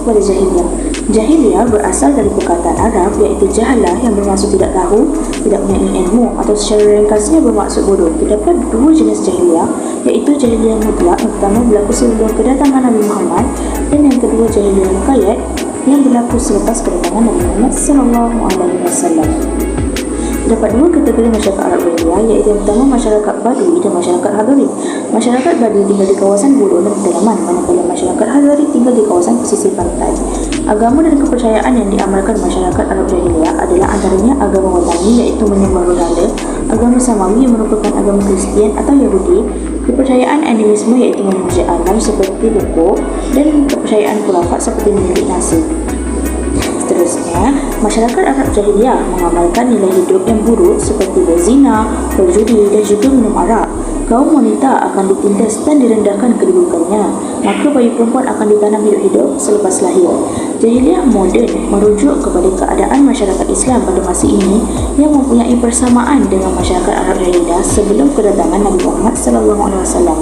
kepada jahiliyah. Jahiliyah berasal dari perkataan Arab iaitu jahalah yang bermaksud tidak tahu, tidak mempunyai ilmu, atau secara ringkasnya bermaksud bodoh. Terdapat dua jenis jahiliyah iaitu jahiliyah mutlak yang pertama berlaku sebelum kedatangan Nabi Muhammad dan yang kedua jahiliyah muqayyad yang berlaku selepas kedatangan Nabi Muhammad SAW. Terdapat dua kategori masyarakat Arab jahiliyah iaitu yang pertama masyarakat Badui dan masyarakat Hadari. Masyarakat Badui tinggal di kawasan gurun dan pedalaman, manakala masyarakat Hadari tinggal di kawasan pesisir pantai. Agama dan kepercayaan yang diamalkan masyarakat Arab jahiliyah adalah antaranya agama Watani iaitu menyembah berhala, agama Samawi yang merupakan agama Kristian atau Yahudi, kepercayaan animisme iaitu memuja alam seperti buku, dan kepercayaan khurafat seperti milik nasib. Seterusnya, masyarakat Arab jahiliyah mengamalkan nilai hidup yang buruk seperti berzina, berjudi dan juga minum arak. Kaum wanita akan ditindas dan direndahkan kedudukannya, maka bayi perempuan akan ditanam hidup-hidup selepas lahir. Jahiliyah moden merujuk kepada keadaan masyarakat Islam pada masa ini yang mempunyai persamaan dengan masyarakat Arab jahiliyah sebelum kedatangan Nabi Muhammad SAW.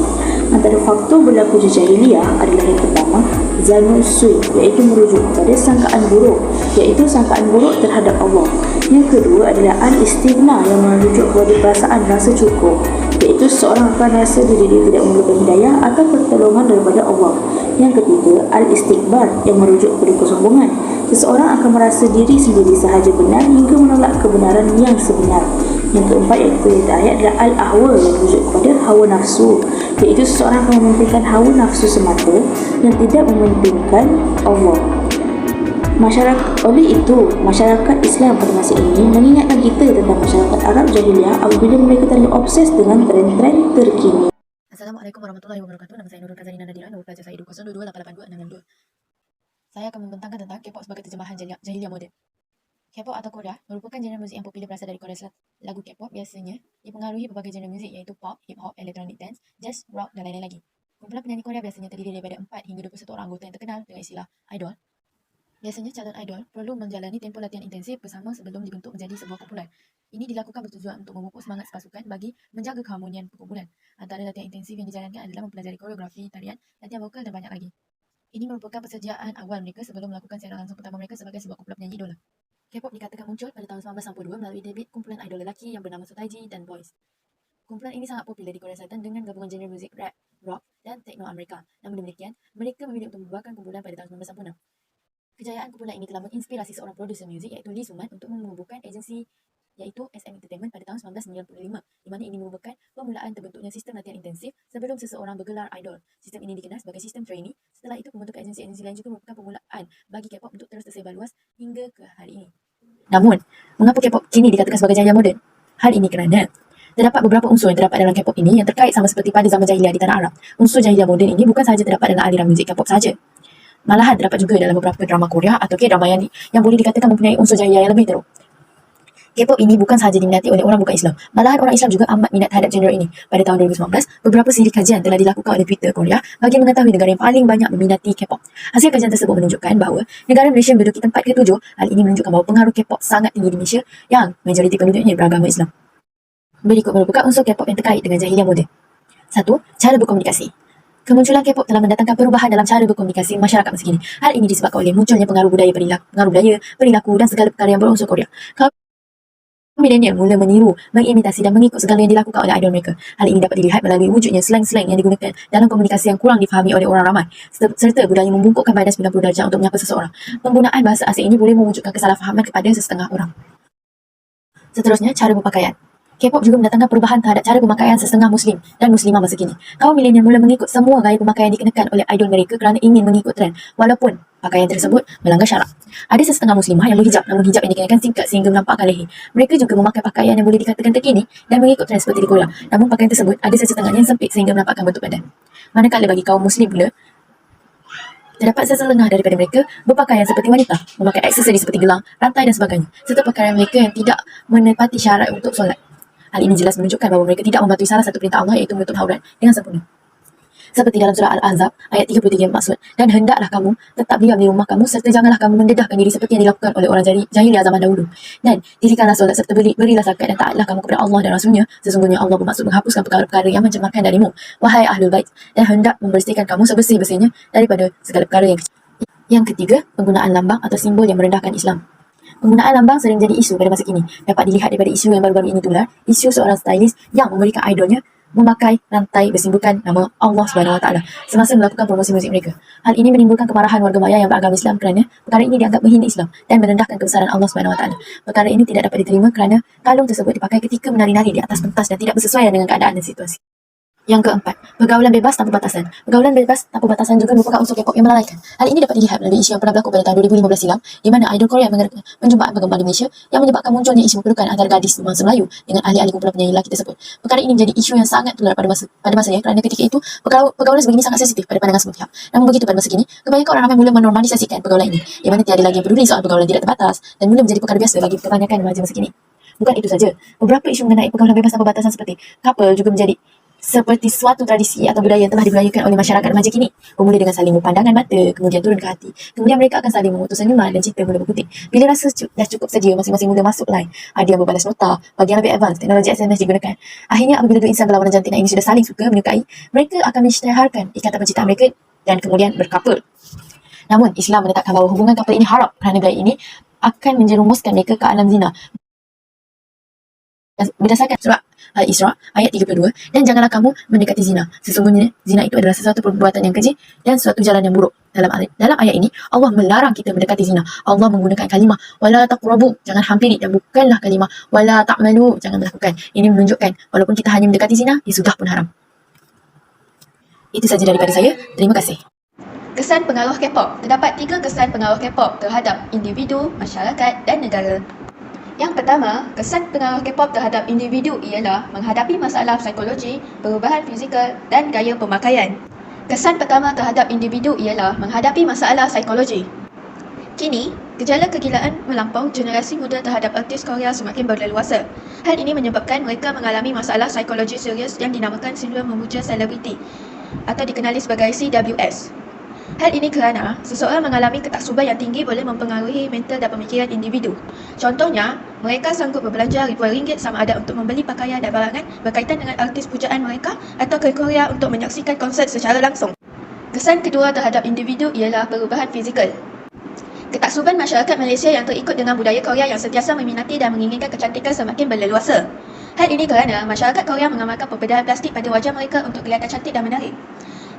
Antara faktor berlaku jahiliyah adalah yang pertama, zanul sui, iaitu merujuk kepada sangkaan buruk, iaitu sangkaan buruk terhadap Allah. Yang kedua adalah al-istighna yang merujuk kepada perasaan rasa cukup, iaitu seseorang akan rasa diri dia tidak memerlukan hidayah atau pertolongan daripada Allah. Yang ketiga, al-istikbar yang merujuk kepada kesombongan. Seseorang akan merasa diri sendiri sahaja benar hingga menolak kebenaran yang sebenar. Yang keempat iaitu ayat adalah al-ahwa yang merujuk kepada hawa nafsu, iaitu seseorang akan mementingkan hawa nafsu semata dan tidak mementingkan Allah. Oleh itu, masyarakat Islam pada masa ini mengingatkan kita tentang masyarakat Arab jahiliyah apabila mereka terlalu obses dengan tren-tren terkini. Assalamualaikum warahmatullahi wabarakatuh. Nama saya Nurul Kazalina Nadira, nombor pelajar saya 2022882 Saya akan membentangkan tentang K-pop sebagai terjemahan jahiliyah moden. K-pop atau Korea merupakan genre muzik yang popular berasal dari Korea Selatan. Lagu K-pop biasanya dipengaruhi berbagai genre muzik iaitu pop, hip-hop, electronic dance, jazz, rock dan lain-lain lagi. Kumpulan penyanyi Korea biasanya terdiri daripada 4 hingga 21 orang anggota yang terkenal dengan istilah idol. Biasanya calon idol perlu menjalani tempoh latihan intensif bersama sebelum dibentuk menjadi sebuah kumpulan. Ini dilakukan bertujuan untuk memupuk semangat pasukan bagi menjaga keharmonian perkumpulan. Antara latihan intensif yang dijalankan adalah mempelajari koreografi, tarian, latihan vokal dan banyak lagi. Ini merupakan persediaan awal mereka sebelum melakukan siaran langsung pertama mereka sebagai sebuah kumpulan penyanyi idola. K-pop dikatakan muncul pada tahun 1992 melalui debut kumpulan idol lelaki yang bernama Sotaiji dan Boys. Kumpulan ini sangat popular di Korea Selatan dengan gabungan genre muzik rap, rock dan techno Amerika. Namun demikian, mereka memilih untuk membuahkan kumpulan pada tahun 1996. Kejayaan kumpulan ini telah menginspirasi seorang produser muzik iaitu Lee Suman untuk membubuhkan agensi iaitu SM Entertainment pada tahun 1995, di mana ini merupakan permulaan terbentuknya sistem latihan intensif sebelum seseorang bergelar idol. Sistem ini dikenal sebagai sistem trainee. Setelah itu, pembentukan agensi-agensi lain juga merupakan permulaan bagi K-pop untuk terus tersebar luas hingga ke hari ini. Namun, mengapa K-pop kini dikatakan sebagai jahiliyah moden? Hal ini kerana terdapat beberapa unsur yang terdapat dalam K-pop ini yang terkait sama seperti pada zaman jahiliyah di tanah Arab. Unsur jahiliyah moden ini bukan sahaja terdapat dalam aliran muzik K-pop sahaja. Malahan terdapat juga dalam beberapa drama Korea atau K-drama yang boleh dikatakan mempunyai unsur jahiliyah yang lebih teruk. K-pop ini bukan sahaja diminati oleh orang bukan Islam, malahan orang Islam juga amat minat terhadap genre ini. Pada tahun 2019, beberapa siri kajian telah dilakukan oleh Twitter Korea bagi mengetahui negara yang paling banyak meminati K-pop. Hasil kajian tersebut menunjukkan bahawa negara Malaysia menduduki tempat ke-7. Hal ini menunjukkan bahawa pengaruh K-pop sangat tinggi di Malaysia yang majoriti penduduknya beragama Islam. Berikut merupakan unsur K-pop yang terkait dengan jahiliyah moden. 1. Cara berkomunikasi. Kemunculan K-pop telah mendatangkan perubahan dalam cara berkomunikasi masyarakat masa kini. Hal ini disebabkan oleh munculnya pengaruh budaya, perilaku dan segala perkara yang berunsur Korea. Milenial mula meniru, mengimitasi dan mengikut segala yang dilakukan oleh idol mereka. Hal ini dapat dilihat melalui wujudnya slang-slang yang digunakan dalam komunikasi yang kurang difahami oleh orang ramai, serta budaya membungkukkan badan 90 darjah untuk menyapa seseorang. Penggunaan bahasa asing ini boleh mewujudkan kesalahfahaman kepada sesetengah orang. Seterusnya, cara berpakaian. K-pop juga mendatangkan perubahan terhadap cara pemakaian setengah Muslim dan Muslimah masa kini. Kaum milenial mula mengikut semua gaya pemakaian dikenakan oleh idol mereka kerana ingin mengikut tren, walaupun pakaian tersebut melanggar syarak. Ada sesetengah Muslimah yang berhijab, namun hijab yang dikenakan singkat sehingga menampakkan leher. Mereka juga memakai pakaian yang boleh dikatakan terkini dan mengikut tren seperti di Korea. Namun pakaian tersebut ada sesetengahnya yang sempit sehingga menampakkan bentuk badan. Manakala bagi kaum Muslim pula, terdapat sesetengah daripada mereka berpakaian seperti wanita, memakai aksesori seperti gelang, rantai dan sebagainya, serta pakaian mereka yang tidak menepati syarat untuk solat. Hal ini jelas menunjukkan bahawa mereka tidak mematuhi salah satu perintah Allah iaitu menutup aurat dengan sempurna. Seperti dalam surah Al-Ahzab ayat 33 yang maksud, dan hendaklah kamu tetap diam di rumah kamu serta janganlah kamu mendedahkan diri seperti yang dilakukan oleh orang jahiliyah zaman dahulu. Dan dirikanlah solat serta berilah zakat dan taatlah kamu kepada Allah dan Rasulnya. Sesungguhnya Allah bermaksud menghapuskan perkara-perkara yang mencemarkan darimu, wahai ahlul bait, dan hendak membersihkan kamu sebersih-bersihnya daripada segala perkara yang Yang ketiga, penggunaan lambang atau simbol yang merendahkan Islam. Penggunaan lambang sering jadi isu pada masa kini. Dapat dilihat daripada isu yang baru-baru ini tular, isu seorang stylist yang memberikan idolnya memakai rantai bersimbolkan nama Allah Subhanahu Wa Taala semasa melakukan promosi muzik mereka. Hal ini menimbulkan kemarahan warga maya yang beragama Islam kerana perkara ini dianggap menghina Islam dan merendahkan kebesaran Allah Subhanahu Wa Taala. Perkara ini tidak dapat diterima kerana kalung tersebut dipakai ketika menari-nari di atas pentas dan tidak bersesuaian dengan keadaan dan situasi. Yang keempat, pergaulan bebas tanpa batasan. Pergaulan bebas tanpa batasan juga merupakan unsur K-pop yang melalaikan. Hal ini dapat dilihat melalui isu yang pernah berlaku pada tahun 2015 silam, di mana idol Korea menjumpai penggemar di Malaysia yang menyebabkan munculnya isu pelukan antara gadis bangsa Melayu dengan ahli-ahli kumpulan penyanyi lelaki tersebut. Perkara ini menjadi isu yang sangat tular pada masanya kerana ketika itu pergaulan sebegini sangat sensitif pada pandangan semua pihak. Namun begitu pada masa kini, kebanyakan orang ramai mula menormalisasikan pergaulan ini, di mana tiada lagi yang peduli soal pergaulan tidak terbatas dan mula menjadi perkara biasa bagi kebanyakan remaja masa kini. Bukan itu saja, beberapa isu mengenai pergaulan bebas tanpa batasan seperti couple juga menjadi seperti suatu tradisi atau budaya yang telah dibudayakan oleh masyarakat remaja kini. Bermula dengan saling berpandangan mata, kemudian turun ke hati. Kemudian mereka akan saling memutus senyuman dan cinta mula berkutik. Bila rasa dah cukup saja, masing-masing mula masuk line. Ada yang berbalas nota, bagi yang lebih advance, teknologi SMS digunakan. Akhirnya apabila dua insan berlawanan jantina ini sudah saling suka, menyukai, mereka akan menyiarkan ikatan percintaan mereka dan kemudian berkapul. Namun, Islam menetapkan bahawa hubungan kapal ini haram kerana gaya ini akan menjerumuskan mereka ke alam zina. Berdasarkan surah Al-Isra ayat 32, dan janganlah kamu mendekati zina. Sesungguhnya zina itu adalah sesuatu perbuatan yang keji dan suatu jalan yang buruk. Dalam ayat ini Allah melarang kita mendekati zina. Allah menggunakan kalimah wala taqrabu, jangan hampiri, dan bukanlah kalimah wala ta'malu, jangan melakukan. Ini menunjukkan walaupun kita hanya mendekati zina, ia sudah pun haram. Itu saja daripada saya. Terima kasih. Kesan pengaruh K-pop. Terdapat 3 kesan pengaruh K-pop terhadap individu, masyarakat dan negara. Yang pertama, kesan pengaruh K-pop terhadap individu ialah menghadapi masalah psikologi, perubahan fizikal dan gaya pemakaian. Kesan pertama terhadap individu ialah menghadapi masalah psikologi. Kini, gejala kegilaan melampau generasi muda terhadap artis Korea semakin berleluasa. Hal ini menyebabkan mereka mengalami masalah psikologi serius yang dinamakan sindrom memuja selebriti atau dikenali sebagai CWS. Hal ini kerana seseorang mengalami ketaksuban yang tinggi boleh mempengaruhi mental dan pemikiran individu. Contohnya, mereka sanggup berbelanja ribuan ringgit sama ada untuk membeli pakaian dan barangan berkaitan dengan artis pujaan mereka atau ke Korea untuk menyaksikan konsert secara langsung. Kesan kedua terhadap individu ialah perubahan fizikal. Ketaksuban masyarakat Malaysia yang terikut dengan budaya Korea yang sentiasa meminati dan menginginkan kecantikan semakin berleluasa. Hal ini kerana masyarakat Korea mengamalkan pembedahan plastik pada wajah mereka untuk kelihatan cantik dan menarik.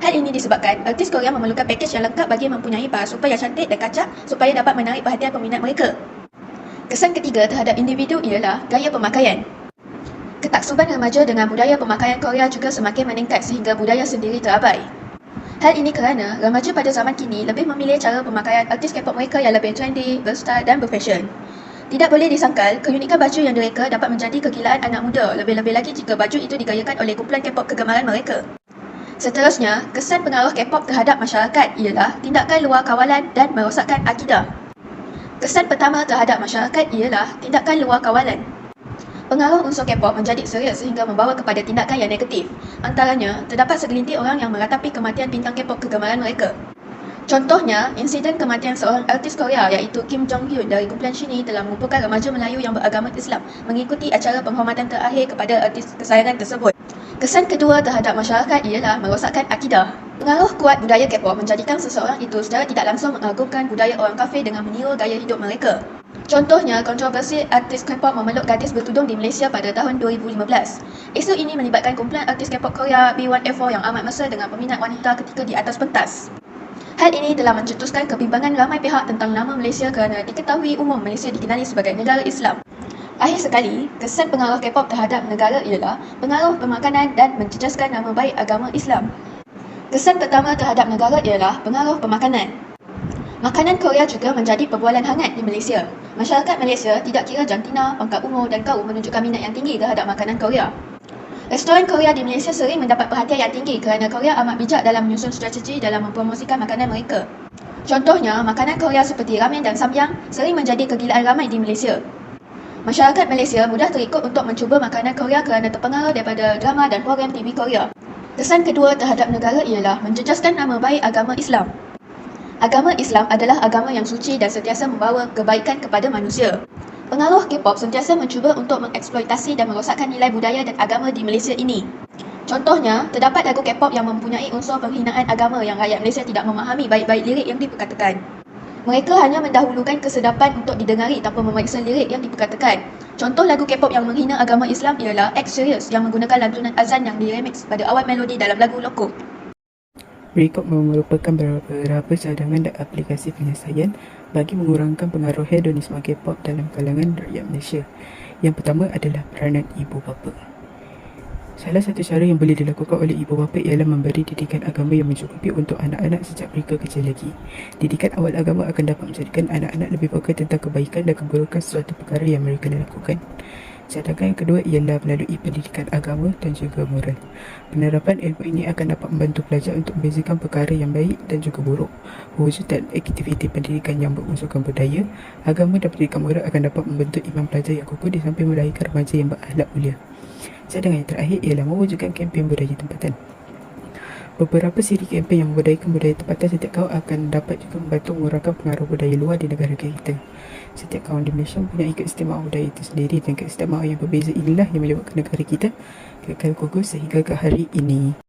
Hal ini disebabkan artis Korea memerlukan pakej yang lengkap bagi mempunyai bahasa yang cantik dan kacak supaya dapat menarik perhatian peminat mereka. Kesan ketiga terhadap individu ialah gaya pemakaian. Ketaksuban remaja dengan budaya pemakaian Korea juga semakin meningkat sehingga budaya sendiri terabai. Hal ini kerana remaja pada zaman kini lebih memilih cara pemakaian artis K-pop mereka yang lebih trendy, berstyle dan berfashion. Tidak boleh disangkal, keunikan baju yang direka dapat menjadi kegilaan anak muda, lebih-lebih lagi jika baju itu digayakan oleh kumpulan K-pop kegemaran mereka. Seterusnya, kesan pengaruh K-pop terhadap masyarakat ialah tindakan luar kawalan dan merosakkan akidah. Kesan pertama terhadap masyarakat ialah tindakan luar kawalan. Pengaruh unsur K-pop menjadi serius sehingga membawa kepada tindakan yang negatif. Antaranya, terdapat segelintir orang yang meratapi kematian bintang K-pop kegemaran mereka. Contohnya, insiden kematian seorang artis Korea iaitu Kim Jong-hyun dari kumpulan Shinee telah mengumpulkan remaja Melayu yang beragama Islam mengikuti acara penghormatan terakhir kepada artis kesayangan tersebut. Kesan kedua terhadap masyarakat ialah merosakkan akidah. Pengaruh kuat budaya K-pop menjadikan seseorang itu secara tidak langsung mengagumkan budaya orang kafir dengan meniru gaya hidup mereka. Contohnya, kontroversi artis K-pop memeluk gadis bertudung di Malaysia pada tahun 2015. Isu ini melibatkan kumpulan artis K-pop Korea B1A4 yang amat mesra dengan peminat wanita ketika di atas pentas. Hal ini telah mencetuskan kebimbangan ramai pihak tentang nama Malaysia kerana diketahui umum Malaysia dikenali sebagai negara Islam. Akhir sekali, kesan pengaruh K-pop terhadap negara ialah pengaruh pemakanan dan mencecaskan nama baik agama Islam. Kesan pertama terhadap negara ialah pengaruh pemakanan. Makanan Korea juga menjadi perbualan hangat di Malaysia. Masyarakat Malaysia tidak kira jantina, pangkat umur dan kaum menunjukkan minat yang tinggi terhadap makanan Korea. Restoran Korea di Malaysia sering mendapat perhatian yang tinggi kerana Korea amat bijak dalam menyusun strategi dalam mempromosikan makanan mereka. Contohnya, makanan Korea seperti ramen dan samyang sering menjadi kegilaan ramai di Malaysia. Masyarakat Malaysia mudah terikut untuk mencuba makanan Korea kerana terpengaruh daripada drama dan program TV Korea. Kesan kedua terhadap negara ialah menjejaskan nama baik agama Islam. Agama Islam adalah agama yang suci dan sentiasa membawa kebaikan kepada manusia. Pengaruh K-pop sentiasa mencuba untuk mengeksploitasi dan merosakkan nilai budaya dan agama di Malaysia ini. Contohnya, terdapat lagu K-pop yang mempunyai unsur penghinaan agama yang rakyat Malaysia tidak memahami baik-baik lirik yang diperkatakan. Mereka hanya mendahulukan kesedapan untuk didengari tanpa memeriksa lirik yang diperkatakan. Contoh lagu K-pop yang menghina agama Islam ialah X Serious yang menggunakan lantunan azan yang diremix pada awal melodi dalam lagu Loco. Berikut merupakan beberapa cadangan dan aplikasi penyelesaian bagi mengurangkan pengaruh hedonisme K-pop dalam kalangan rakyat Malaysia. Yang pertama adalah peranan ibu bapa. Salah satu cara yang boleh dilakukan oleh ibu bapa ialah memberi didikan agama yang mencukupi untuk anak-anak sejak mereka kecil lagi. Didikan awal agama akan dapat menjadikan anak-anak lebih peka tentang kebaikan dan keburukan sesuatu perkara yang mereka lakukan. Cadangan yang kedua ialah melalui pendidikan agama dan juga moral. Penerapan ilmu ini akan dapat membantu pelajar untuk membezakan perkara yang baik dan juga buruk. Mewujudkan aktiviti pendidikan yang berunsurkan budaya, agama dan pendidikan moral akan dapat membentuk iman pelajar yang kukuh di samping melahirkan remaja yang berakhlak mulia. Cadangan yang terakhir ialah mewujudkan kempen budaya tempatan. Beberapa siri kempen yang membudayakan budaya tempatan setiap kaum akan dapat juga membantu mengurangkan pengaruh budaya luar di negara kita. Setiap kaum di Malaysia mempunyai keistimewaan budaya itu sendiri dan keistimewaan yang berbeza inilah yang menyebabkan negara kita kekal kukuh sehingga ke hari ini.